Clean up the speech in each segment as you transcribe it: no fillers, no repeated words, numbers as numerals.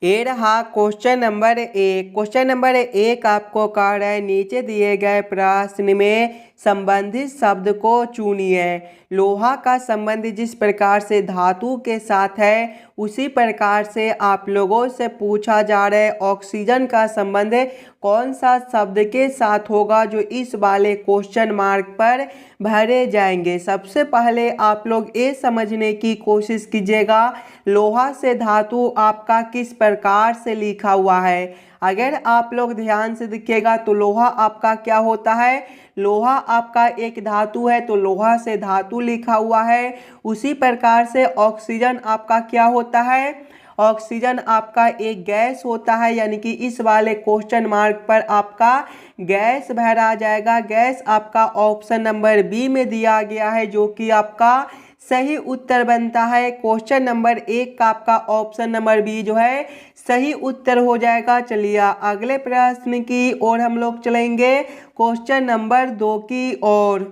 ये रहा question number 1। Question number 1 आपको कह रहा है नीचे दिए गए प्रश्न में संबंधित शब्द को चुनिए। लोहा का संबंध जिस प्रकार से धातु के साथ है उसी प्रकार से आप लोगों से पूछा जा रहा है ऑक्सीजन का संबंध कौन सा शब्द के साथ होगा जो इस वाले क्वेश्चन मार्क पर भरे जाएंगे। सबसे पहले आप लोग ये समझने की कोशिश कीजिएगा लोहा से धातु आपका किस प्रकार से लिखा हुआ है। अगर आप लोग ध्यान से देखिएगा तो लोहा आपका क्या होता है, लोहा आपका एक धातु है तो लोहा से धातु लिखा हुआ है। उसी प्रकार से ऑक्सीजन आपका क्या होता है, ऑक्सीजन आपका एक गैस होता है, यानी कि इस वाले क्वेश्चन मार्क पर आपका गैस भरा जाएगा। गैस आपका ऑप्शन नंबर बी में दिया गया है जो कि आपका सही उत्तर बनता है। क्वेश्चन नंबर 1 का आपका ऑप्शन नंबर बी जो है सही उत्तर हो जाएगा। चलिए अगले प्रश्न की ओर हम लोग चलेंगे, क्वेश्चन नंबर 2 की ओर।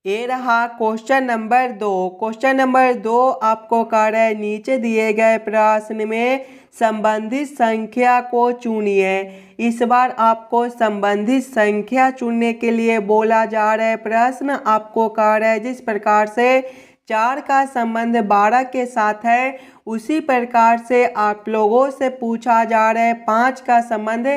ये रहा क्वेश्चन नंबर 2। क्वेश्चन नंबर 2 आपको कह रहा है नीचे दिए गए प्रश्न में संबंधित संख्या को चुनिए। इस बार आपको संबंधित संख्या चुनने के लिए बोला जा रहा है। प्रश्न आपको कह रहा है जिस प्रकार से 4 का संबंध 12 के साथ है उसी प्रकार से आप लोगों से पूछा जा रहा है 5 का संबंध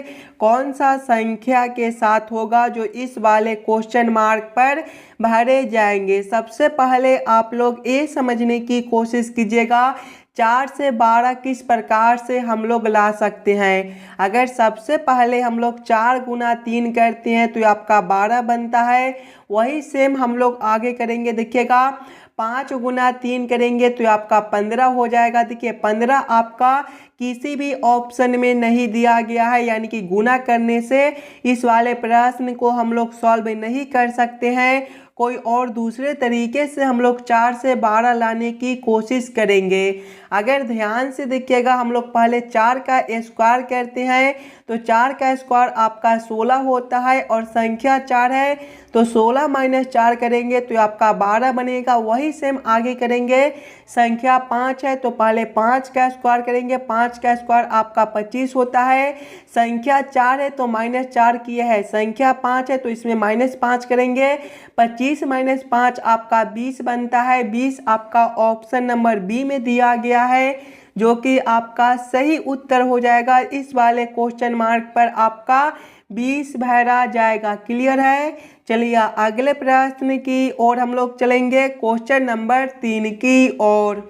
कौन सा संख्या के साथ होगा जो इस वाले क्वेश्चन मार्क पर भरे जाएंगे। सबसे पहले आप लोग ये समझने की कोशिश कीजिएगा 4 से 12 किस प्रकार से हम लोग ला सकते हैं। अगर सबसे पहले हम लोग 4 गुना 3 करते हैं तो आपका 12 बनता है। वही सेम हम लोग आगे करेंगे, देखिएगा 5 गुना 3 करेंगे तो आपका 15 हो जाएगा। देखिए 15 आपका किसी भी ऑप्शन में नहीं दिया गया है, यानी कि गुना करने से इस वाले प्रश्न को हम लोग सॉल्व नहीं कर सकते हैं। कोई और दूसरे तरीके से हम लोग 4 से 12 लाने की कोशिश करेंगे। अगर ध्यान से देखिएगा हम लोग पहले 4 का स्क्वायर करते हैं तो 4 का स्क्वायर आपका 16 होता है और संख्या 4 है तो 16 माइनस 4 करेंगे तो आपका 12 बनेगा। वही सेम आगे करेंगे, संख्या 5 है तो पहले 5 का स्क्वायर करेंगे, 5 का स्क्वायर आपका 25 होता है। संख्या 4 है तो माइनस 4 किए है, संख्या 5 है तो इसमें माइनस 5 करेंगे, 25 माइनस 5 आपका 20 बनता है। 20 आपका ऑप्शन नंबर बी में दिया गया है जो कि आपका सही उत्तर हो जाएगा। इस वाले क्वेश्चन मार्क पर आपका 20 भरा जाएगा। क्लियर है। चलिए अगले प्रश्न की ओर हम लोग चलेंगे, क्वेश्चन नंबर 3 की ओर।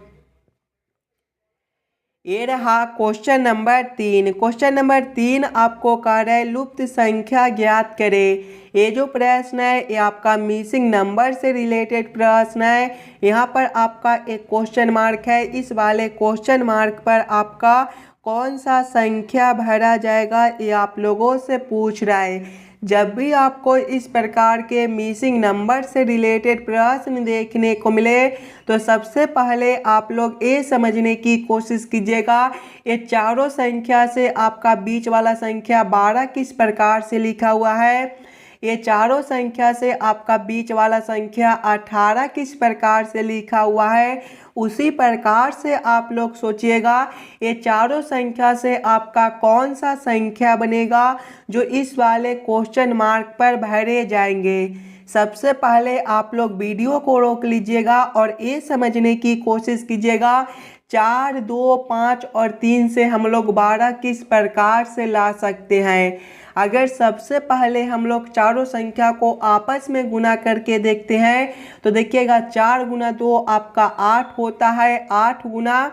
ये रहा क्वेश्चन नंबर 3। क्वेश्चन नंबर 3 आपको कह रहा है लुप्त संख्या ज्ञात करें। ये जो प्रश्न है ये आपका मिसिंग नंबर से रिलेटेड प्रश्न है। यहाँ पर आपका एक क्वेश्चन मार्क है, इस वाले क्वेश्चन मार्क पर आपका कौन सा संख्या भरा जाएगा ये आप लोगों से पूछ रहा है। जब भी आपको इस प्रकार के मिसिंग नंबर से रिलेटेड प्रश्न देखने को मिले तो सबसे पहले आप लोग ये समझने की कोशिश कीजिएगा ये चारों संख्या से आपका बीच वाला संख्या 12 किस प्रकार से लिखा हुआ है, ये चारों संख्या से आपका बीच वाला संख्या 18 किस प्रकार से लिखा हुआ है। उसी प्रकार से आप लोग सोचिएगा ये चारों संख्या से आपका कौन सा संख्या बनेगा जो इस वाले क्वेश्चन मार्क पर भरे जाएंगे। सबसे पहले आप लोग वीडियो को रोक लीजिएगा और ये समझने की कोशिश कीजिएगा 4, 2, 5 और 3 से हम लोग 12 किस प्रकार से ला सकते हैं। अगर सबसे पहले हम लोग चारों संख्या को आपस में गुना करके देखते हैं तो देखिएगा 4 गुना 2 आपका 8 होता है, 8 गुना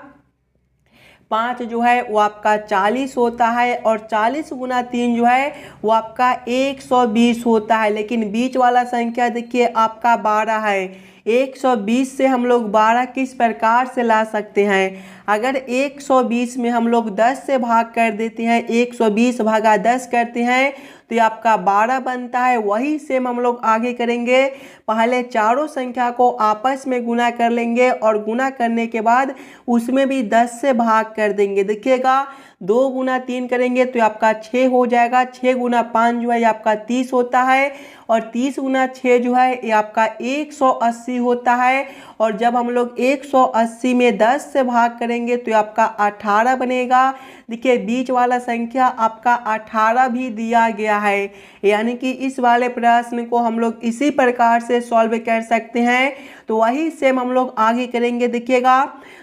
5 जो है वो आपका 40 होता है और 40 गुना 3 जो है वो आपका 120 होता है। लेकिन बीच वाला संख्या देखिए आपका 12 है, 120 से हम लोग 12 किस प्रकार से ला सकते हैं। अगर 120 में हम लोग 10 से भाग कर देते हैं, 120 भागा 10 करते हैं तो ये आपका 12 बनता है। वही सेम हम लोग आगे करेंगे, पहले चारों संख्या को आपस में गुना कर लेंगे और गुना करने के बाद उसमें भी 10 से भाग कर देंगे। देखिएगा 2 गुना 3 करेंगे तो आपका 6 हो जाएगा, 6 गुना 5 जो है ये आपका 30 होता है और 30 गुना 6 जो है ये आपका 180 होता है। और जब हम लोग 180 में 10 से भाग करेंगे करेंगे तो आपका 18 बनेगा। देखिए बीच वाला संख्या आपका 18 भी दिया गया है, यानी कि इस वाले प्रश्न को हम लोग इसी प्रकार से सॉल्व कर सकते हैं। तो वही सेम हम लोग आगे करेंगे। देखिएगा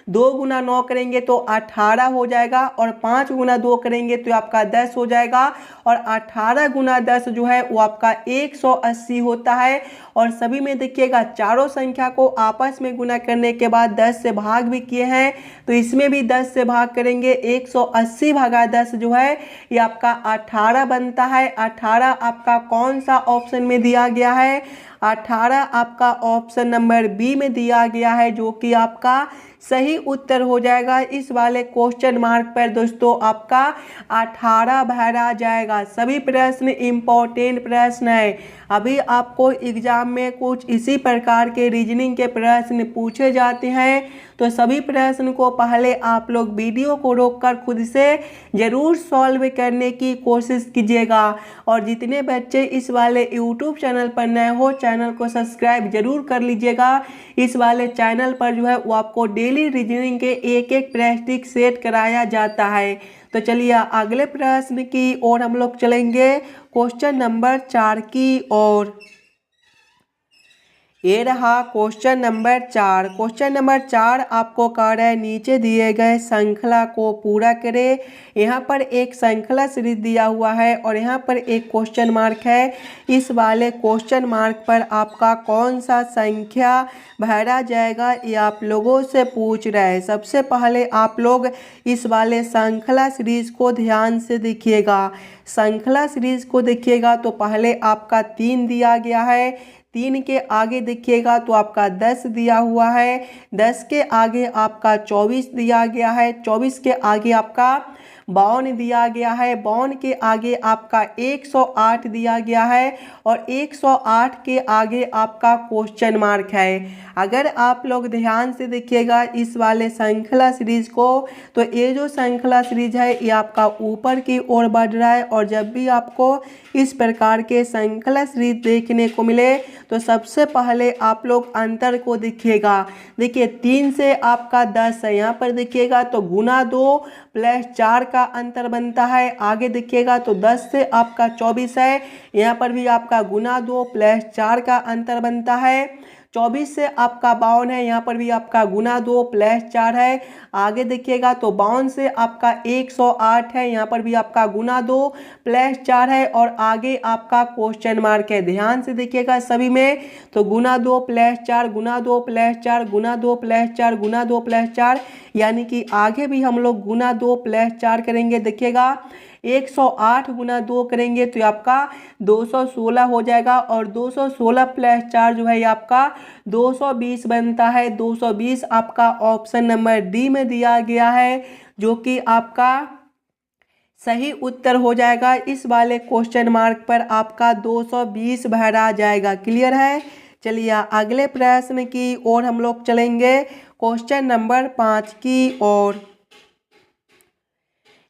2 गुना 9 करेंगे तो 18 हो जाएगा, और 5 गुना 2 करेंगे तो आपका 10 हो जाएगा, और 18 गुना 10 जो है वो आपका 180 होता है। और सभी में देखिएगा चारों संख्या को आपस में गुना करने के बाद 10 से भाग भी किए हैं, तो इसमें भी 10 से भाग करेंगे। 180 भागा 10 जो है ये आपका 18 बनता है। 18 आपका कौन सा ऑप्शन में दिया गया है? 18 आपका ऑप्शन नंबर बी में दिया गया है, जो कि आपका सही उत्तर हो जाएगा। इस वाले क्वेश्चन मार्क पर दोस्तों आपका 18 भरा जाएगा। सभी प्रश्न इंपॉर्टेंट प्रश्न है। अभी आपको एग्जाम में कुछ इसी प्रकार के रीजनिंग के प्रश्न पूछे जाते हैं, तो सभी प्रश्न को पहले आप लोग वीडियो को रोककर खुद से ज़रूर सॉल्व करने की कोशिश कीजिएगा। और जितने बच्चे इस वाले यूट्यूब चैनल पर नए हो, चैनल को सब्सक्राइब जरूर कर लीजिएगा। इस वाले चैनल पर जो है वो आपको डेली रीजनिंग के एक एक प्रैक्टिस सेट कराया जाता है। तो चलिए अगले प्रश्न की ओर हम लोग चलेंगे, क्वेश्चन नंबर 4 की ओर। ये रहा क्वेश्चन नंबर 4। क्वेश्चन नंबर 4 आपको कह रहा है नीचे दिए गए श्रृंखला को पूरा करें। यहाँ पर एक श्रृंखला सीरीज दिया हुआ है और यहाँ पर एक क्वेश्चन मार्क है। इस वाले क्वेश्चन मार्क पर आपका कौन सा संख्या भरा जाएगा ये आप लोगों से पूछ रहा है। सबसे पहले आप लोग इस वाले श्रृंखला सीरीज को ध्यान से देखिएगा। श्रृंखला सीरीज को देखिएगा तो पहले आपका 3 दिया गया है, 3 के आगे देखिएगा तो आपका 10 दिया हुआ है, 10 के आगे आपका 24 दिया गया है, 24 के आगे आपका 52 दिया गया है, 52 के आगे आपका 108 दिया गया है, और 108 के आगे आपका क्वेश्चन मार्क है। अगर आप लोग ध्यान से देखिएगा इस वाले श्रृंखला सीरीज को, तो ये जो श्रृंखला सीरीज है ये आपका ऊपर की ओर बढ़ रहा है। और जब भी आपको इस प्रकार के श्रृंखला सीरीज देखने को मिले तो सबसे पहले आप लोग अंतर को देखिएगा। देखिए 3 से आपका 10 है, यहाँ पर देखिएगा तो गुना 2 प्लस 4 का अंतर बनता है। आगे देखिएगा तो 10 से आपका 24 है, यहाँ पर भी आपका गुना 2 प्लस 4 का अंतर बनता है। 24 से आपका 52 है, यहाँ पर भी आपका गुना 2 प्लस 4 है। आगे देखिएगा तो 52 से आपका 108 है, यहाँ पर भी आपका गुना 2 प्लस 4 है, और आगे आपका क्वेश्चन मार्क है। ध्यान से देखिएगा सभी में, तो गुना 2 प्लस 4 गुना 2 प्लस 4 गुना 2 प्लस 4 गुना 2 प्लस 4, यानी कि आगे भी हम लोग गुना 2 प्लस 4 करेंगे। देखिएगा 108 गुना 2 करेंगे तो आपका 216 हो जाएगा, और 216 प्लस 4 जो है ये आपका 220 बनता है। 220 आपका ऑप्शन नंबर डी में दिया गया है, जो कि आपका सही उत्तर हो जाएगा। इस वाले क्वेश्चन मार्क पर आपका 220 भरा जाएगा। क्लियर है? चलिए अगले प्रश्न की ओर हम लोग चलेंगे, क्वेश्चन नंबर 5 की ओर।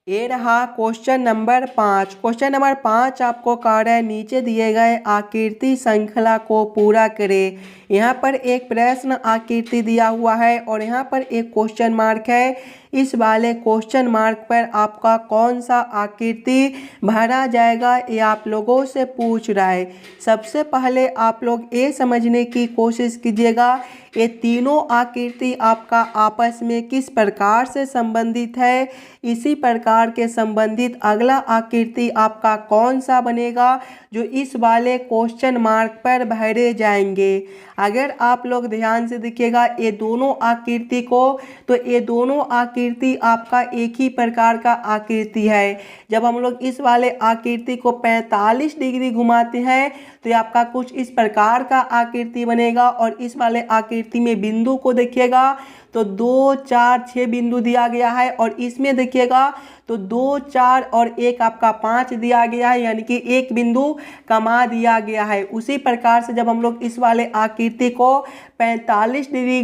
ये रहा क्वेश्चन नंबर 5। क्वेश्चन नंबर 5 आपको कह रहा है नीचे दिए गए आकृति श्रृंखला को पूरा करें। यहाँ पर एक प्रश्न आकृति दिया हुआ है और यहाँ पर एक क्वेश्चन मार्क है। इस वाले क्वेश्चन मार्क पर आपका कौन सा आकृति भरा जाएगा ये आप लोगों से पूछ रहा है। सबसे पहले आप लोग ये समझने की कोशिश कीजिएगा ये तीनों आकृति आपका आपस में किस प्रकार से संबंधित है। इसी प्रकार के संबंधित अगला आकृति आपका कौन सा बनेगा जो इस वाले क्वेश्चन मार्क पर भरे जाएंगे। अगर आप लोग ध्यान से देखिएगा ये दोनों आकृति को, तो ये दोनों आकृति आपका एक ही प्रकार का आकृति है। जब हम लोग इस वाले आकृति को 45 डिग्री घुमाते हैं तो ये आपका कुछ इस प्रकार का आकृति बनेगा, और इस वाले आकृति में बिंदु को देखिएगा तो 2 4 6 बिंदु दिया गया है, और इसमें देखिएगा तो 2 4 और 1 आपका 5 दिया गया है, यानी कि एक बिंदु कमा दिया गया है। उसी प्रकार से जब हम लोग इस वाले आकृति को 45 डिग्री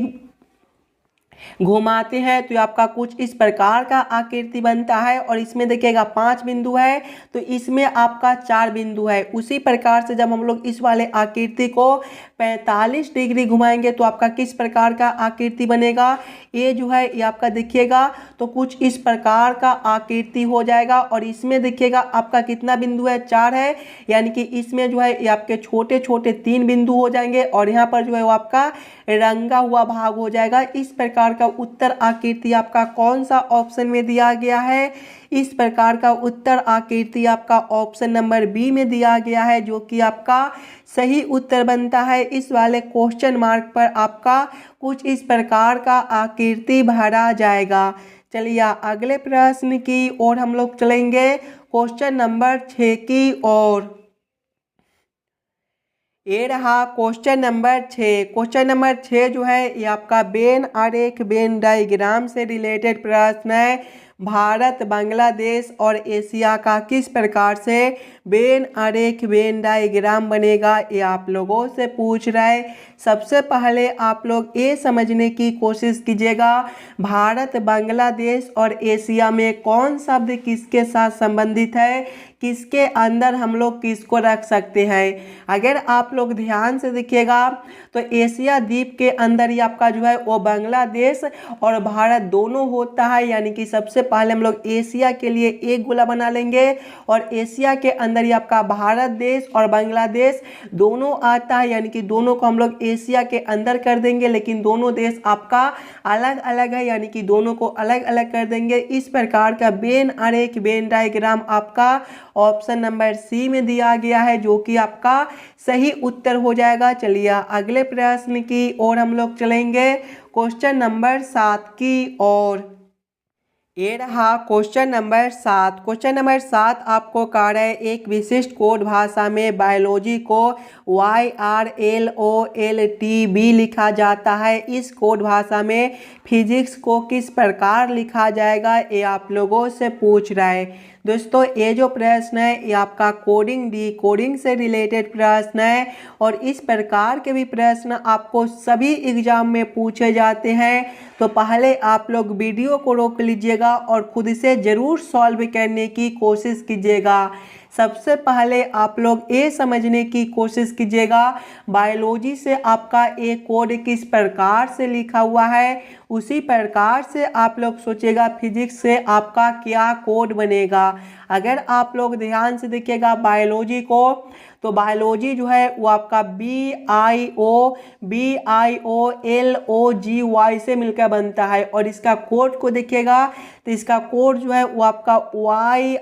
घुमाते हैं तो आपका कुछ इस प्रकार का आकृति बनता है। और इसमें देखिएगा 5 बिंदु है तो इसमें आपका 4 बिंदु है। उसी प्रकार से जब हम लोग इस वाले आकृति को 45 डिग्री घुमाएंगे तो आपका किस प्रकार का आकृति बनेगा, ये जो है ये आपका देखिएगा तो कुछ इस प्रकार का आकृति हो जाएगा। और इसमें देखिएगा आपका कितना बिंदु है, 4 है, यानी कि इसमें जो है ये आपके छोटे छोटे 3 बिंदु हो जाएंगे और यहाँ पर जो है वो आपका रंगा हुआ भाग हो जाएगा। इस प्रकार का उत्तर आकृति आपका कौन सा ऑप्शन में दिया गया है, इस प्रकार का उत्तर आकृति आपका ऑप्शन नंबर बी में दिया गया है, जो कि आपका सही उत्तर बनता है। इस वाले क्वेश्चन मार्क पर आपका कुछ इस प्रकार का आकृति भरा जाएगा। चलिए अगले प्रश्न की ओर हम लोग चलेंगे, क्वेश्चन नंबर 6 की ओर। ये रहा क्वेश्चन नंबर 6। क्वेश्चन नंबर 6 जो है ये आपका वेन आरेख वेन डायग्राम से रिलेटेड प्रश्न है। भारत, बांग्लादेश और एशिया का किस प्रकार से वेन आरेख वेन डायग्राम बनेगा, ये आप लोगों से पूछ रहा है। सबसे पहले आप लोग ये समझने की कोशिश कीजिएगा भारत, बांग्लादेश और एशिया में कौन शब्द किसके साथ संबंधित है, किसके अंदर हम लोग किसको रख सकते हैं। अगर आप लोग ध्यान से देखिएगा तो एशिया द्वीप के अंदर ही आपका जो है वो बांग्लादेश और भारत दोनों होता है, यानी कि सबसे पहले हम लोग एशिया के लिए एक गोला बना लेंगे और एशिया के अंदर ही आपका भारत देश और बांग्लादेश दोनों आता है, यानी कि दोनों को हम लोग एशिया के अंदर कर देंगे, लेकिन दोनों देश आपका अलग अलग है, यानी कि दोनों को अलग अलग कर देंगे। इस प्रकार का वेन आरेख वेन डायग्राम आपका ऑप्शन नंबर सी में दिया गया है, जो कि आपका सही उत्तर हो जाएगा। चलिए अगले प्रश्न की ओर हम लोग चलेंगे, क्वेश्चन नंबर 7 की ओर। ये रहा क्वेश्चन नंबर 7। क्वेश्चन नंबर 7 आपको कह रहा है एक विशिष्ट कोड भाषा में बायोलॉजी को YRLOLTB लिखा जाता है। इस कोड भाषा में फिजिक्स को किस प्रकार लिखा जाएगा, ये आप लोगों से पूछ रहा है। दोस्तों ये जो प्रश्न है ये आपका कोडिंग डी कोडिंग से रिलेटेड प्रश्न है और इस प्रकार के भी प्रश्न आपको सभी एग्जाम में पूछे जाते हैं। तो पहले आप लोग वीडियो को रोक लीजिएगा और खुद से ज़रूर सॉल्व करने की कोशिश कीजिएगा। सबसे पहले आप लोग ये समझने की कोशिश कीजिएगा बायोलॉजी से आपका एक कोड किस प्रकार से लिखा हुआ है, उसी प्रकार से आप लोग सोचिएगा फिजिक्स से आपका क्या कोड बनेगा। अगर आप लोग ध्यान से देखिएगा बायोलॉजी को तो बायोलॉजी जो है वो आपका BIOLOGY से मिलकर बनता है और इसका कोड को देखिएगा तो इसका कोड जो है वो आपका YRLOLTB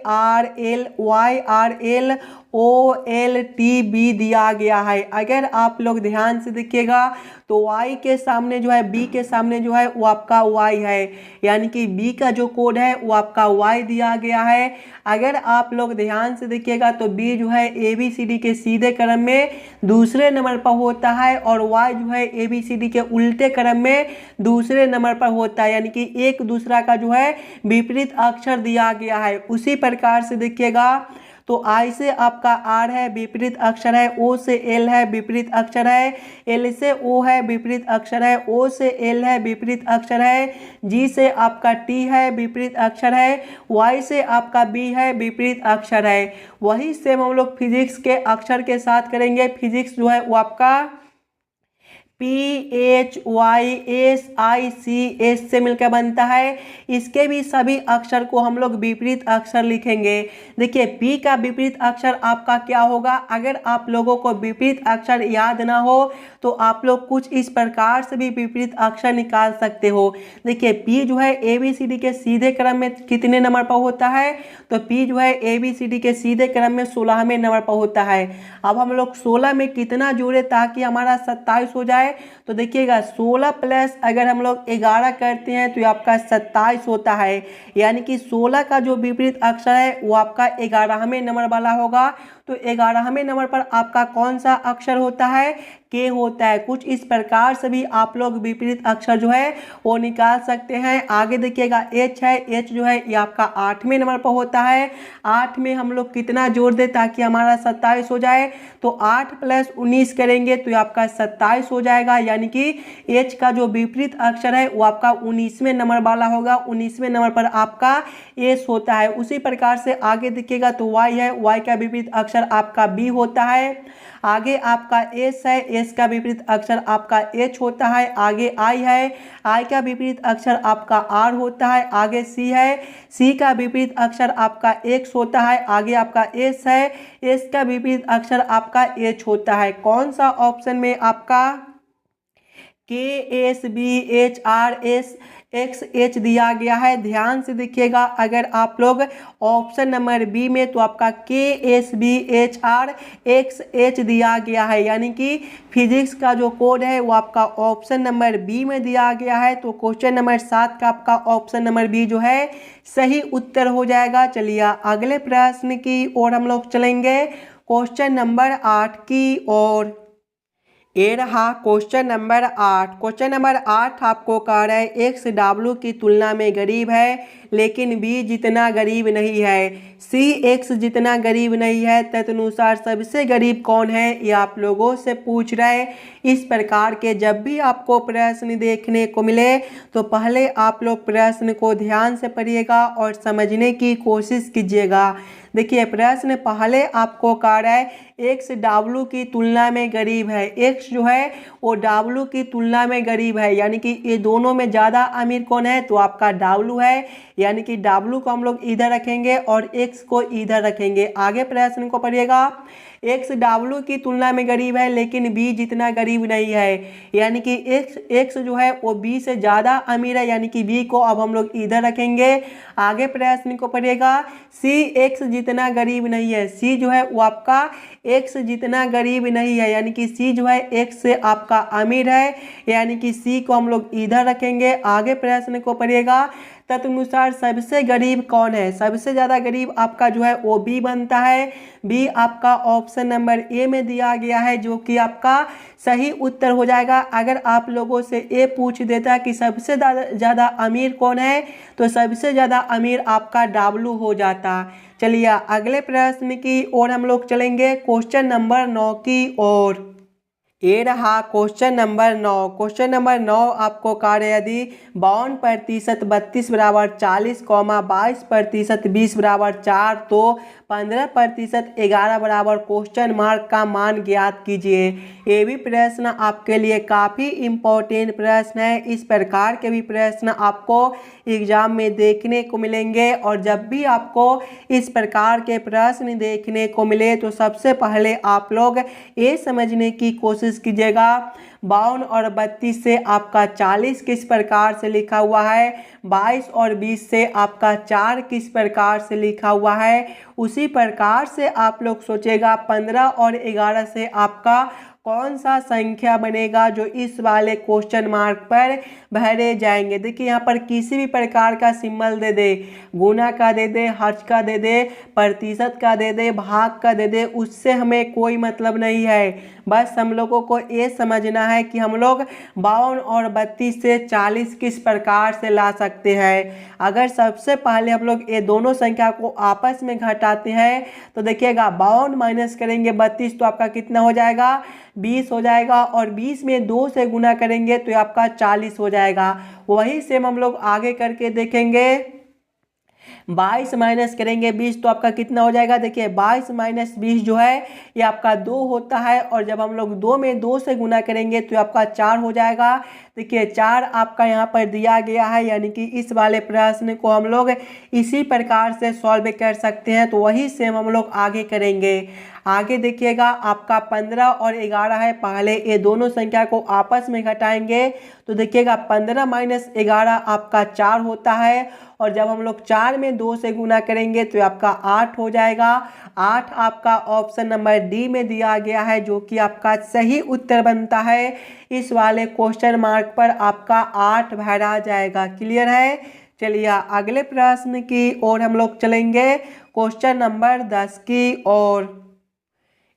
दिया गया है। अगर आप लोग ध्यान से देखिएगा तो Y के सामने जो है B के सामने जो है वो आपका Y है, यानी कि B का जो कोड है वो आपका Y दिया गया है। अगर आप लोग ध्यान से देखिएगा तो B जो है ABCD के सीधे क्रम में दूसरे नंबर पर होता है और Y जो है ABCD के उल्टे क्रम में दूसरे नंबर पर होता है, यानी कि एक दूसरा का जो है विपरीत अक्षर दिया गया है। उसी प्रकार से देखिएगा तो I से आपका R है विपरीत अक्षर है, O से L है विपरीत अक्षर है, L से O है विपरीत अक्षर है, O से L है विपरीत अक्षर है, G से आपका T है विपरीत अक्षर है, Y से आपका B है विपरीत अक्षर है। वही सेम हम लोग फिजिक्स के अक्षर के साथ करेंगे। फिजिक्स जो है वो आपका PHYSICS से मिलकर बनता है। इसके भी सभी अक्षर को हम लोग विपरीत अक्षर लिखेंगे। देखिए P का विपरीत अक्षर आपका क्या होगा, अगर आप लोगों को विपरीत अक्षर याद ना हो तो आप लोग कुछ इस प्रकार से भी विपरीत अक्षर निकाल सकते हो। देखिए P जो है ABCD के सीधे क्रम में कितने नंबर पर होता है, तो P जो है ABCD के सीधे क्रम में 16वें नंबर पर होता है। अब हम लोग 16 में कितना जोड़े ताकि हमारा 27 हो जाए, तो देखिएगा 16 प्लस अगर हम लोग 11 करते हैं तो ये आपका 27 होता है, यानी कि 16 का जो विपरीत अक्षर है वो आपका 11वें नंबर वाला होगा। तो 11वें नंबर पर आपका कौन सा अक्षर होता है, के होता है। कुछ इस प्रकार से भी आप लोग विपरीत अक्षर जो है वो निकाल सकते हैं। आगे देखिएगा एच है, एच जो है ये आपका 8वें नंबर पर होता है। 8 में हम लोग कितना जोड़ दें ताकि हमारा 27 हो जाए, तो 8 + 19 करेंगे तो ये आपका 27 हो जाएगा। यानी कि एच का जो विपरीत अक्षर है वो आपका 19वें नंबर वाला होगा। 19वें नंबर पर आपका एस होता है। उसी प्रकार से आगे देखिएगा तो वाई है, वाई का विपरीत अक्षर आपका बी होता है। आगे आपका एस है, एस का विपरीत अक्षर आपका एच होता है। आगे आई है, आई का विपरीत अक्षर आपका आर होता है। आगे सी है, सी का विपरीत अक्षर आपका एक्स होता है। आगे आपका एस है, एस का विपरीत अक्षर आपका एच होता है। कौन सा ऑप्शन में आपका KSBHRS XH दिया गया है? ध्यान से देखिएगा, अगर आप लोग ऑप्शन नंबर बी में तो आपका KSBHRXH दिया गया है, यानी कि फिजिक्स का जो कोड है वो आपका ऑप्शन नंबर बी में दिया गया है। तो क्वेश्चन नंबर 7 का आपका ऑप्शन नंबर बी जो है सही उत्तर हो जाएगा। चलिए अगले प्रश्न की ओर हम लोग चलेंगे, क्वेश्चन नंबर 8 की ओर। ये रहा क्वेश्चन नंबर 8। क्वेश्चन नंबर 8 आपको कह रहा है एक्स डब्ल्यू की तुलना में गरीब है लेकिन बी जितना गरीब नहीं है, सी एक्स जितना गरीब नहीं है, तदनुसार सबसे गरीब कौन है, ये आप लोगों से पूछ रहा है। इस प्रकार के जब भी आपको प्रश्न देखने को मिले तो पहले आप लोग प्रश्न को ध्यान से पढ़िएगा और समझने की कोशिश कीजिएगा। देखिए प्रश्न पहले आपको कह रहा है एक्स डब्ल्यू की तुलना में गरीब है। एक्स जो है वो डब्ल्यू की तुलना में गरीब है, यानी कि ये दोनों में ज़्यादा अमीर कौन है, तो आपका डब्ल्यू है। यानी कि डब्ल्यू को हम लोग इधर रखेंगे और एक्स को इधर रखेंगे। आगे प्रश्न को पढ़िएगा, एक्स डब्ल्यू की तुलना में गरीब है लेकिन बी जितना गरीब नहीं है, यानी कि एक्स जो है वो बी से ज़्यादा अमीर है, यानी कि बी को अब हम लोग इधर रखेंगे। आगे प्रश्न को पढ़िएगा, सी एक्स जितना गरीब नहीं है, सी जो है वो आपका एक्स जितना गरीब नहीं है, यानी कि सी जो है एक्स से आपका अमीर है, यानी कि सी को हम लोग इधर रखेंगे। आगे प्रश्न को पढ़िएगा, तदनुसार सबसे गरीब कौन है, सबसे ज़्यादा गरीब आपका जो है वो बी बनता है। बी आपका ऑप्शन नंबर ए में दिया गया है, जो कि आपका सही उत्तर हो जाएगा। अगर आप लोगों से ए पूछ देता कि सबसे ज़्यादा अमीर कौन है, तो सबसे ज़्यादा अमीर आपका डब्ल्यू हो जाता। चलिए अगले प्रश्न की ओर हम लोग चलेंगे, क्वेश्चन नंबर 9 की ओर। ये रहा क्वेश्चन नंबर 9। क्वेश्चन नंबर 9 आपको कार्य यदि 52% 32 बराबर 40, 22% 20 बराबर 4, तो 15% 11 बराबर क्वेश्चन मार्क का मान ज्ञात कीजिए। ये भी प्रश्न आपके लिए काफ़ी इम्पोर्टेंट प्रश्न है। इस प्रकार के भी प्रश्न आपको एग्जाम में देखने को मिलेंगे, और जब भी आपको इस प्रकार के प्रश्न देखने को मिले तो सबसे पहले आप लोग ये समझने की कोशिश कीजिएगा 52 और 32 से आपका 40 किस प्रकार से लिखा हुआ है, 22 और 20 से आपका 4 किस प्रकार से लिखा हुआ है। उसी प्रकार से आप लोग सोचेगा 15 और 11 से आपका कौन सा संख्या बनेगा जो इस वाले क्वेश्चन मार्क पर भरे जाएंगे। देखिए यहाँ पर किसी भी प्रकार का सिंबल दे दे, गुना का दे दे, हर्ष का दे दे, प्रतिशत का दे दे, भाग का दे दे, उससे हमें कोई मतलब नहीं है। बस हम लोगों को ये समझना है कि हम लोग 52 और 32 से 40 किस प्रकार से ला सकते हैं। अगर सबसे पहले हम लोग ये दोनों संख्या को आपस में घटाते हैं तो देखिएगा 52 माइनस करेंगे 32 तो आपका कितना हो जाएगा, 20 हो जाएगा, और 20 में 2 से गुना करेंगे तो आपका 40 हो जाएगा। वही सेम हम लोग आगे करके देखेंगे, 22 माइनस करेंगे 20 तो आपका कितना हो जाएगा। देखिए 22 माइनस 20 जो है ये आपका 2 होता है, और जब हम लोग 2 में 2 से गुना करेंगे तो आपका 4 हो जाएगा। देखिए 4 आपका यहाँ पर दिया गया है, यानी कि इस वाले प्रश्न को हम लोग इसी प्रकार से सॉल्व कर सकते हैं। तो वही सेम हम लोग आगे करेंगे। आगे देखिएगा आपका 15 और 11 है, पहले ये दोनों संख्या को आपस में घटाएंगे तो देखिएगा 15 माइनस 11 आपका 4 होता है, और जब हम लोग 4 में 2 से गुना करेंगे तो आपका 8 हो जाएगा। 8 आपका ऑप्शन नंबर डी में दिया गया है, जो कि आपका सही उत्तर बनता है। इस वाले क्वेश्चन मार्क पर आपका 8 भरा जाएगा। क्लियर है? चलिए अगले प्रश्न की ओर हम लोग चलेंगे, क्वेश्चन नंबर 10 की ओर।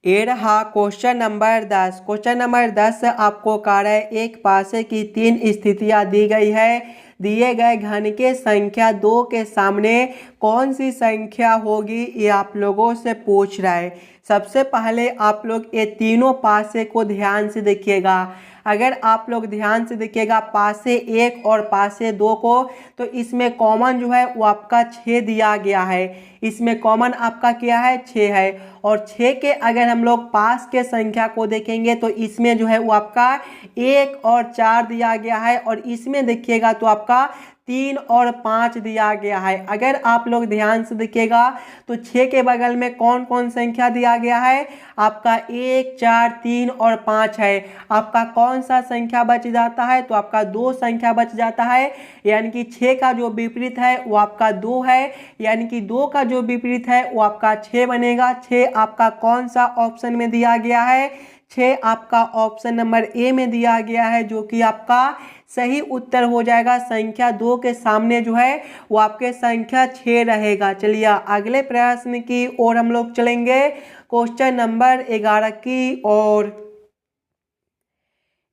ये रहा क्वेश्चन नंबर 10। क्वेश्चन नंबर 10 आपको कार्य एक पासे की 3 स्थितियां दी गई है। दिए गए घन के संख्या 2 के सामने कौन सी संख्या होगी, ये आप लोगों से पूछ रहा है। सबसे पहले आप लोग ये तीनों पासे को ध्यान से देखिएगा। अगर आप लोग ध्यान से देखिएगा पासे 1 और पासे 2 को, तो इसमें कॉमन जो है वो आपका 6 दिया गया है। इसमें कॉमन आपका क्या है, 6 है। और 6 के अगर हम लोग पास के संख्या को देखेंगे तो इसमें जो है वो आपका 1 और 4 दिया गया है। और इसमें देखिएगा तो आपका 3 और 5 दिया गया है। अगर आप लोग ध्यान से देखिएगा तो 6 के बगल में कौन कौन संख्या दिया गया है, आपका 1, 4, 3 और 5 है। आपका कौन सा संख्या बच जाता है, तो आपका 2 संख्या बच जाता है। यानी कि 6 का जो विपरीत है वो आपका 2 है, यानी कि 2 का जो विपरीत है वो आपका 6 बनेगा। 6 आपका कौन सा ऑप्शन में दिया गया है, 6 आपका ऑप्शन नंबर ए में दिया गया है, जो कि आपका सही उत्तर हो जाएगा। संख्या 2 के सामने जो है वो आपके संख्या 6 रहेगा। चलिए अगले प्रश्न की ओर हम लोग चलेंगे, क्वेश्चन नंबर 11 की ओर।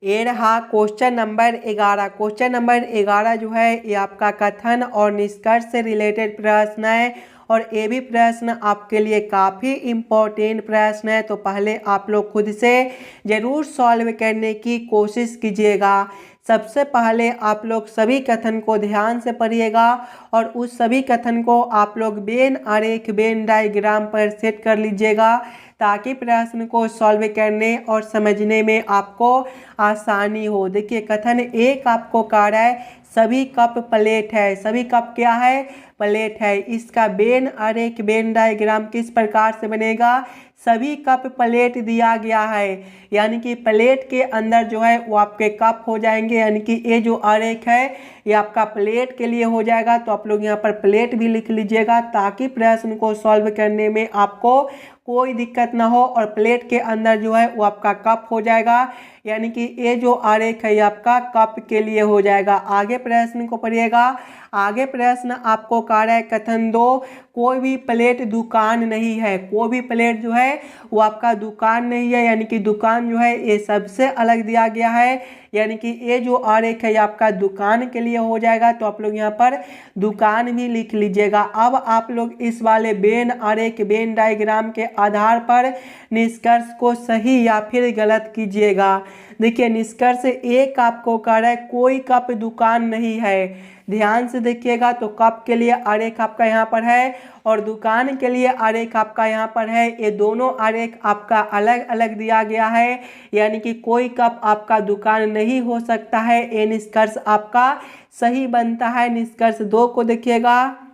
ये रहा क्वेश्चन नंबर 11। क्वेश्चन नंबर 11 जो है ये आपका कथन और निष्कर्ष से रिलेटेड प्रश्न है। और ये भी प्रश्न आपके लिए काफ़ी इम्पोर्टेंट प्रश्न है, तो पहले आप लोग खुद से ज़रूर सॉल्व करने की कोशिश कीजिएगा। सबसे पहले आप लोग सभी कथन को ध्यान से पढ़िएगा और उस सभी कथन को आप लोग वेन आरेख वेन डायग्राम पर सेट कर लीजिएगा, ताकि प्रश्न को सॉल्व करने और समझने में आपको आसानी हो। देखिए कथन एक आपको कह रहा है सभी कप प्लेट है। सभी कप क्या है, प्लेट है। इसका वेन आरेख वेन डायग्राम किस प्रकार से बनेगा, सभी कप प्लेट दिया गया है, यानी कि प्लेट के अंदर जो है वो आपके कप हो जाएंगे। यानी कि ये जो आरेख है ये आपका प्लेट के लिए हो जाएगा, तो आप लोग यहाँ पर प्लेट भी लिख लीजिएगा, ताकि प्रश्न को सॉल्व करने में आपको कोई दिक्कत ना हो। और प्लेट के अंदर जो है वो आपका कप हो जाएगा, यानी कि ये जो आरेख है ये आपका कप के लिए हो जाएगा। आगे प्रश्न को पढ़िएगा। आगे प्रश्न आपको कह रहा है कथन 2, कोई भी प्लेट दुकान नहीं है। कोई भी प्लेट जो है वो आपका दुकान नहीं है, यानी कि दुकान जो है ये सबसे अलग दिया गया है, यानी कि ये जो आरेख है ये आपका दुकान के लिए हो जाएगा, तो आप लोग यहाँ पर दुकान भी लिख लीजिएगा। अब आप लोग इस वाले वेन आरेख वेन डायग्राम के आधार पर निष्कर्ष को सही या फिर गलत कीजिएगा। देखिए निष्कर्ष एक आपको कह रहा है कोई कप दुकान नहीं है। ध्यान से देखिएगा तो कप के लिए आरेख आपका यहाँ पर है और दुकान के लिए आरेख आपका यहाँ पर है। ये दोनों आरेख आपका अलग अलग दिया गया है, यानी कि कोई कप आपका दुकान नहीं हो सकता है। ये निष्कर्ष आपका सही बनता है। निष्कर्ष 2 को देखिएगा,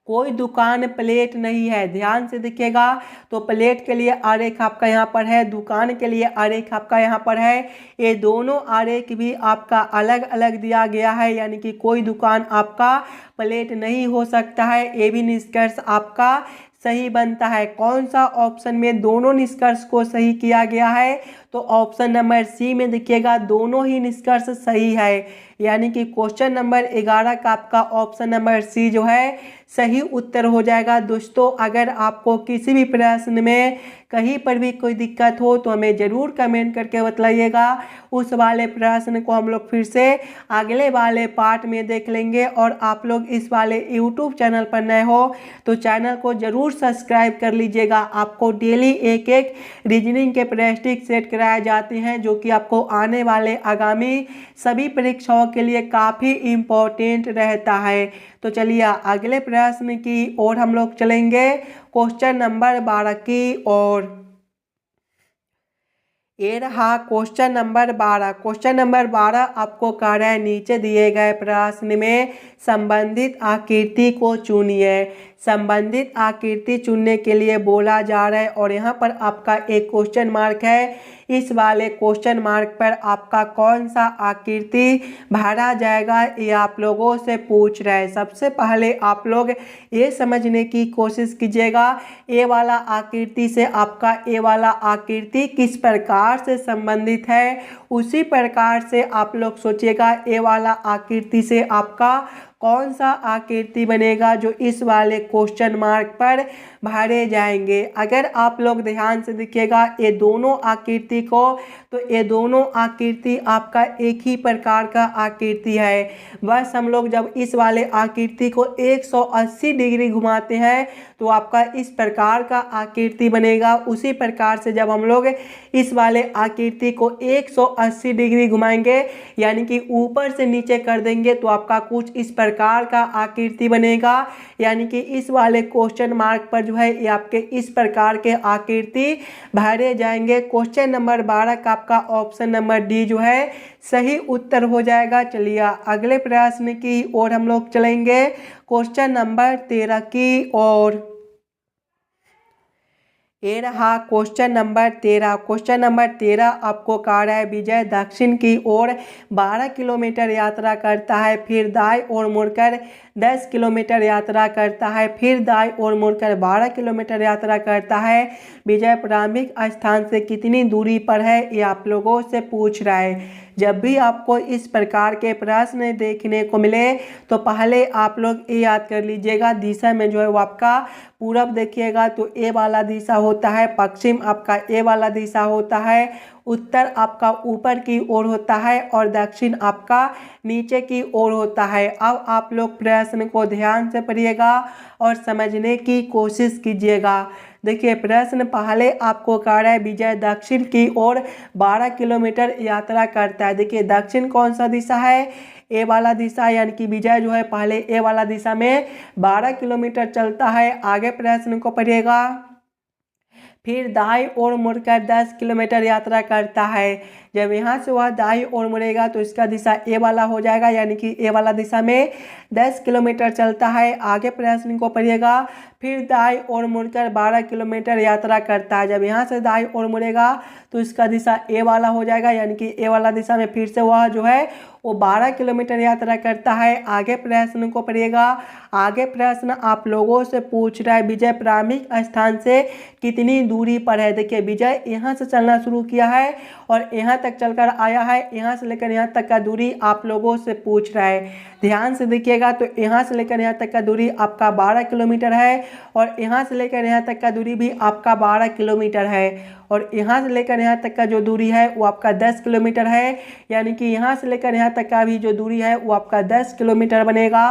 कोई दुकान प्लेट नहीं है। ध्यान से देखिएगा तो प्लेट के लिए आरेख आपका यहाँ पर है, दुकान के लिए आरेख आपका यहाँ पर है। ये दोनों आरेख भी आपका अलग अलग दिया गया है, यानी कि कोई दुकान आपका प्लेट नहीं हो सकता है। ये भी निष्कर्ष आपका सही बनता है। कौन सा ऑप्शन में दोनों निष्कर्ष को सही किया गया है, तो ऑप्शन नंबर सी में देखिएगा दोनों ही निष्कर्ष सही है, यानी कि क्वेश्चन नंबर 11 का आपका ऑप्शन नंबर सी जो है सही उत्तर हो जाएगा। दोस्तों अगर आपको किसी भी प्रश्न में कहीं पर भी कोई दिक्कत हो तो हमें ज़रूर कमेंट करके बतलाइएगा। उस वाले प्रश्न को हम लोग फिर से अगले वाले पार्ट में देख लेंगे। और आप लोग इस वाले यूट्यूब चैनल पर नए हो तो चैनल को ज़रूर सब्सक्राइब कर लीजिएगा। आपको डेली एक एक रीजनिंग के प्रैक्टिस सेट कराए जाते हैं, जो कि आपको आने वाले आगामी सभी परीक्षाओं के लिए काफ़ी इम्पोर्टेंट रहता है। तो चलिए अगले प्रश्न की ओर हम लोग चलेंगे, क्वेश्चन नंबर 12 की ओर। ये रहा क्वेश्चन नंबर 12। क्वेश्चन नंबर 12 आपको कह रहा है नीचे दिए गए प्रश्न में संबंधित आकृति को चुनिए। संबंधित आकृति चुनने के लिए बोला जा रहा है और यहाँ पर आपका एक क्वेश्चन मार्क है। इस वाले क्वेश्चन मार्क पर आपका कौन सा आकृति भरा जाएगा, ये आप लोगों से पूछ रहा है। सबसे पहले आप लोग ये समझने की कोशिश कीजिएगा ये वाला आकृति से आपका ये वाला आकृति किस प्रकार से संबंधित है। उसी प्रकार से आप लोग सोचिएगा ये वाला आकृति से आपका कौन सा आकृति बनेगा जो इस वाले क्वेश्चन मार्क पर भरे जाएंगे। अगर आप लोग ध्यान से देखिएगा ये दोनों आकृति को, तो ये दोनों आकृति आपका एक ही प्रकार का आकृति है। बस हम लोग जब इस वाले आकृति को 180 डिग्री घुमाते हैं तो आपका इस प्रकार का आकृति बनेगा। उसी प्रकार से जब हम लोग इस वाले आकृति को 180 डिग्री घुमाएंगे यानी कि ऊपर से नीचे कर देंगे तो आपका कुछ इस प्रकार का आकृति बनेगा। यानी कि इस वाले क्वेश्चन मार्क पर जो है ये आपके इस प्रकार के आकृति भरे जाएंगे। क्वेश्चन नंबर 12 का आपका ऑप्शन नंबर डी जो है सही उत्तर हो जाएगा। चलिए अगले प्रश्न की ओर हम लोग चलेंगे, क्वेश्चन नंबर 13 की ओर। ये रहा क्वेश्चन नंबर 13। क्वेश्चन नंबर 13 आपको कह रहा है विजय दक्षिण की ओर 12 किलोमीटर यात्रा करता है, फिर दाएं ओर मुड़कर 10 किलोमीटर यात्रा करता है, फिर दाएं ओर मुड़कर 12 किलोमीटर यात्रा करता है। विजय प्रारंभिक स्थान से कितनी दूरी पर है ये आप लोगों से पूछ रहा है। जब भी आपको इस प्रकार के प्रश्न देखने को मिले तो पहले आप लोग ये याद कर लीजिएगा, दिशा में जो है वो आपका पूरब देखिएगा तो ए वाला दिशा होता है, पश्चिम आपका ए वाला दिशा होता है, उत्तर आपका ऊपर की ओर होता है और दक्षिण आपका नीचे की ओर होता है। अब आप लोग प्रश्न को ध्यान से पढ़िएगा और समझने की कोशिश कीजिएगा। देखिए प्रश्न पहले आपको कह रहा है विजय दक्षिण की ओर 12 किलोमीटर यात्रा करता है। देखिए दक्षिण कौन सा दिशा है, ए वाला दिशा, यानी कि विजय जो है पहले ए वाला दिशा में 12 किलोमीटर चलता है। आगे प्रश्न को पढ़िएगा, फिर दाईं ओर मुड़कर 10 किलोमीटर यात्रा करता है। जब यहाँ से वह दाईं ओर मुड़ेगा तो इसका दिशा ए वाला हो जाएगा, यानी कि ए वाला दिशा में 10 किलोमीटर चलता है। आगे प्रश्न को पढ़िएगा, फिर दाईं ओर मुड़कर 12 किलोमीटर यात्रा करता है। जब यहाँ से दाईं ओर मुड़ेगा तो इसका दिशा ए वाला हो जाएगा, यानी कि ए वाला दिशा में फिर से वह जो है वो 12 किलोमीटर यात्रा करता है। आगे प्रश्न को पढ़िएगा। आगे प्रश्न आप लोगों से पूछ रहा है विजय प्रारंभिक स्थान से कितनी दूरी पर है। देखिए विजय यहाँ से चलना शुरू किया है और यहाँ तक चलकर आया है, यहाँ से लेकर यहाँ तक का दूरी आप लोगों से पूछ रहा है। ध्यान से देखिएगा तो यहाँ से लेकर यहाँ तक का दूरी आपका 12 किलोमीटर है और यहाँ से लेकर यहाँ तक का दूरी भी आपका 12 किलोमीटर है और यहाँ से लेकर यहाँ तक का जो दूरी है वो आपका 10 किलोमीटर है, यानी कि यहाँ से लेकर यहाँ तक का भी जो दूरी है वो आपका 10 किलोमीटर बनेगा।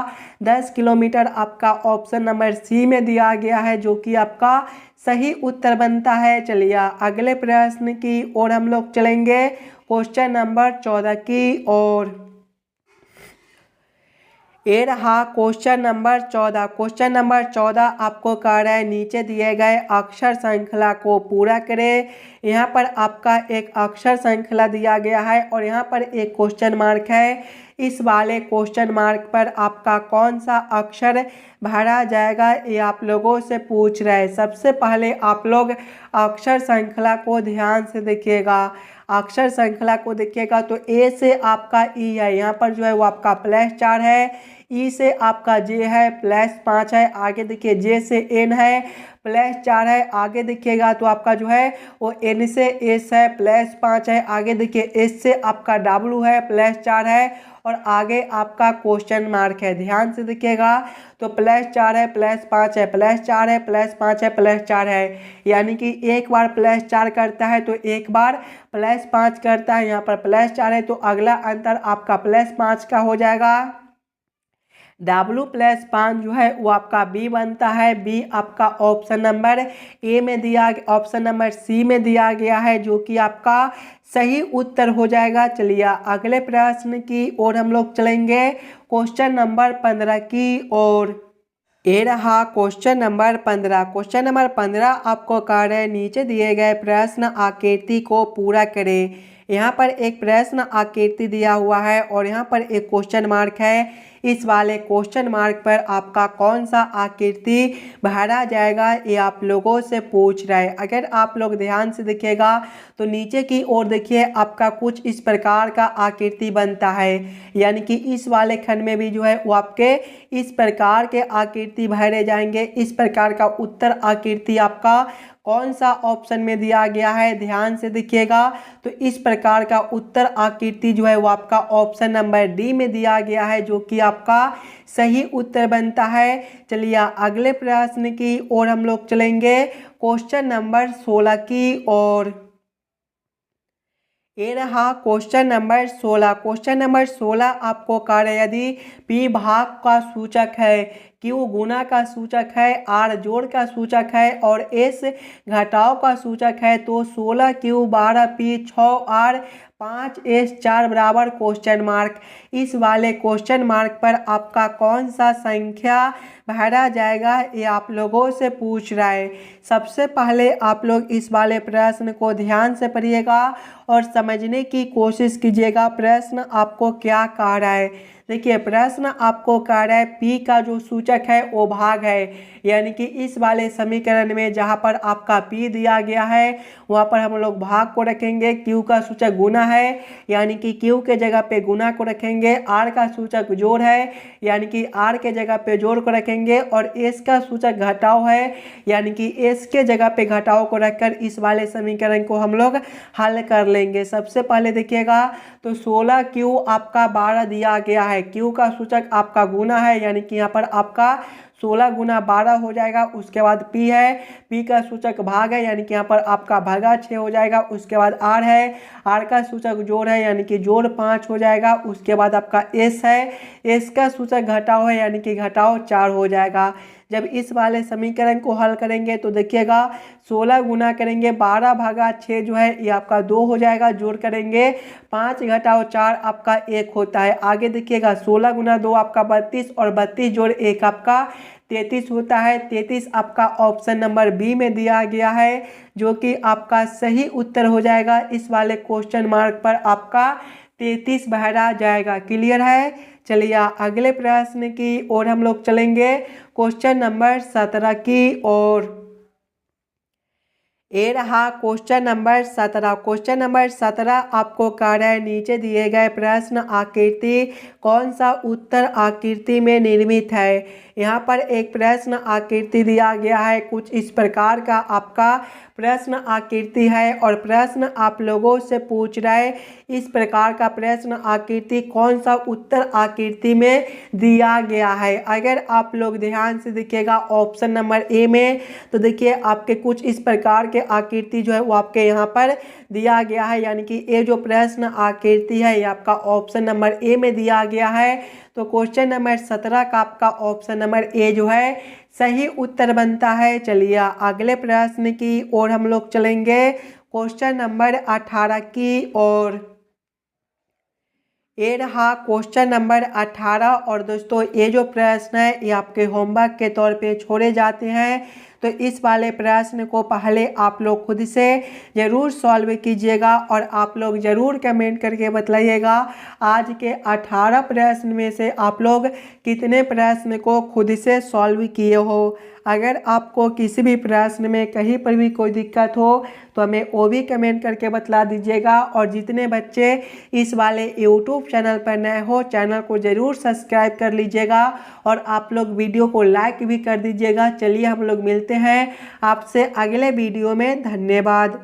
10 किलोमीटर आपका ऑप्शन नंबर सी में दिया गया है जो कि आपका सही उत्तर बनता है। चलिए अगले प्रश्न की ओर हम लोग चलेंगे, क्वेश्चन नंबर 14 की ओर। ये रहा क्वेश्चन नंबर 14। क्वेश्चन नंबर 14 आपको कह रहा है नीचे दिए गए अक्षर श्रृंखला को पूरा करें। यहाँ पर आपका एक अक्षर श्रृंखला दिया गया है और यहाँ पर एक क्वेश्चन मार्क है। इस वाले क्वेश्चन मार्क पर आपका कौन सा अक्षर भरा जाएगा ये आप लोगों से पूछ रहे हैं। सबसे पहले आप लोग अक्षर श्रृंखला को ध्यान से देखिएगा। अक्षर श्रृंखला को देखिएगा तो ए से आपका ई है, यहाँ पर जो है वो आपका +4 है। ई से आपका जे है +5 है। आगे देखिए जे से एन है +4 है। आगे देखिएगा तो आपका जो है वो एन से एस है +5 है। आगे देखिए एस से आपका डब्लू है +4 है और आगे आपका क्वेश्चन मार्क है। ध्यान से देखिएगा तो +4 है +5 है +4 है +5 है +4 है, यानी कि एक बार +4 करता है तो एक बार +5 करता है। यहाँ पर +4 है तो अगला अंतर आपका +5 का हो जाएगा। W+5 जो है वो आपका बी बनता है। बी आपका ऑप्शन नंबर ए में दिया, ऑप्शन नंबर सी में दिया गया है जो कि आपका सही उत्तर हो जाएगा। चलिए अगले प्रश्न की ओर हम लोग चलेंगे, क्वेश्चन नंबर 15 की ओर। ये रहा क्वेश्चन नंबर 15। क्वेश्चन नंबर 15 आपको कह रहे हैं नीचे दिए गए प्रश्न आकृति को पूरा करें। यहाँ पर एक प्रश्न आकृति दिया हुआ है और यहाँ पर एक क्वेश्चन मार्क है। इस वाले क्वेश्चन मार्क पर आपका कौन सा आकृति भरा जाएगा ये आप लोगों से पूछ रहा है। अगर आप लोग ध्यान से देखिएगा तो नीचे की ओर देखिए आपका कुछ इस प्रकार का आकृति बनता है, यानी कि इस वाले खंड में भी जो है वो आपके इस प्रकार के आकृति भरे जाएंगे। इस प्रकार का उत्तर आकृति आपका कौन सा ऑप्शन में दिया गया है, ध्यान से देखिएगा तो इस प्रकार का उत्तर आकृति जो है वो आपका ऑप्शन नंबर डी में दिया गया है जो कि आपका सही उत्तर बनता है। चलिए अगले प्रश्न की ओर हम लोग चलेंगे, क्वेश्चन नंबर 16 की ओर। ये रहा क्वेश्चन नंबर 16। क्वेश्चन नंबर 16 आपको कार्य यदि पी भाग का सूचक है, क्यू गुना का सूचक है, आर जोड़ का सूचक है और एस घटाव का सूचक है तो 16 क्यू 12 पी 6 आर 5 एस 4 बराबर क्वेश्चन मार्क। इस वाले क्वेश्चन मार्क पर आपका कौन सा संख्या भरा जाएगा ये आप लोगों से पूछ रहा है। सबसे पहले आप लोग इस वाले प्रश्न को ध्यान से पढ़िएगा और समझने की कोशिश कीजिएगा प्रश्न आपको क्या कह रहा है। देखिए प्रश्न आपको कह रहा है पी का जो सूचक है वो भाग है, यानी कि इस वाले समीकरण में जहाँ पर आपका पी दिया गया है वहाँ पर हम लोग भाग को रखेंगे। क्यू का सूचक गुना है यानी कि क्यू के जगह पे गुना को रखेंगे। आर का सूचक जोड़ है यानी कि आर के जगह पे जोड़ को रखेंगे और एस का सूचक घटाव है यानी कि एस के जगह पे घटाव को रखकर इस वाले समीकरण को हम लोग हल कर लेंगे। सबसे पहले देखिएगा तो 16 क्यू आपका 12 दिया गया है, क्यू का सूचक आपका गुना है यानी कि यहाँ पर आपका 16 गुना 12 हो जाएगा। उसके बाद पी है, पी का सूचक भाग है यानी कि यहाँ पर आपका भागा 6 हो जाएगा। उसके बाद आर है, आर का सूचक जोड़ है यानी कि जोड़ 5 हो जाएगा। उसके बाद आपका एस है, एस का सूचक घटाव है यानी कि घटाव 4 हो जाएगा। जब इस वाले समीकरण को हल करेंगे तो देखिएगा 16 गुना करेंगे 12 भागा 6 जो है ये आपका 2 हो जाएगा। जोड़ करेंगे 5 घटाओ 4 आपका 1 होता है। आगे देखिएगा 16 गुना 2 आपका 32 और 32 जोड़ 1 आपका 33 होता है। 33 आपका ऑप्शन नंबर बी में दिया गया है जो कि आपका सही उत्तर हो जाएगा। इस वाले क्वेश्चन मार्क पर आपका 33 भरा जाएगा। क्लियर है। चलिए अगले प्रश्न की ओर हम लोग चलेंगे, क्वेश्चन नंबर 17 की ओर। ये रहा क्वेश्चन नंबर 17। क्वेश्चन नंबर 17 आपको कह रहा है नीचे दिए गए प्रश्न आकृति कौन सा उत्तर आकृति में निर्मित है। यहाँ पर एक प्रश्न आकृति दिया गया है, कुछ इस प्रकार का आपका प्रश्न आकृति है और प्रश्न आप लोगों से पूछ रहा है इस प्रकार का प्रश्न आकृति कौन सा उत्तर आकृति में दिया गया है। अगर आप लोग ध्यान से देखिएगा ऑप्शन नंबर ए में तो देखिए आपके कुछ इस प्रकार के आकृति जो है वो आपके यहाँ पर दिया गया है यानी कि ये जो प्रश्न आकृति है ये आपका ऑप्शन नंबर ए में दिया गया है। तो क्वेश्चन नंबर 17 का आपका ऑप्शन नंबर ए जो है सही उत्तर बनता है। चलिए अगले प्रश्न की ओर हम लोग चलेंगे, क्वेश्चन नंबर 18 की ओर। ये रहा क्वेश्चन नंबर 18 और दोस्तों ये जो प्रश्न है ये आपके होमवर्क के तौर पे छोड़े जाते हैं। तो इस वाले प्रश्न को पहले आप लोग खुद से ज़रूर सॉल्व कीजिएगा और आप लोग ज़रूर कमेंट करके बताइएगा आज के 18 प्रश्न में से आप लोग कितने प्रश्न को खुद से सॉल्व किए हो। अगर आपको किसी भी प्रश्न में कहीं पर भी कोई दिक्कत हो तो हमें वो भी कमेंट करके बतला दीजिएगा। और जितने बच्चे इस वाले यूट्यूब चैनल पर नए हो चैनल को ज़रूर सब्सक्राइब कर लीजिएगा और आप लोग वीडियो को लाइक भी कर दीजिएगा। चलिए हम लोग मिलते हैं आपसे अगले वीडियो में। धन्यवाद।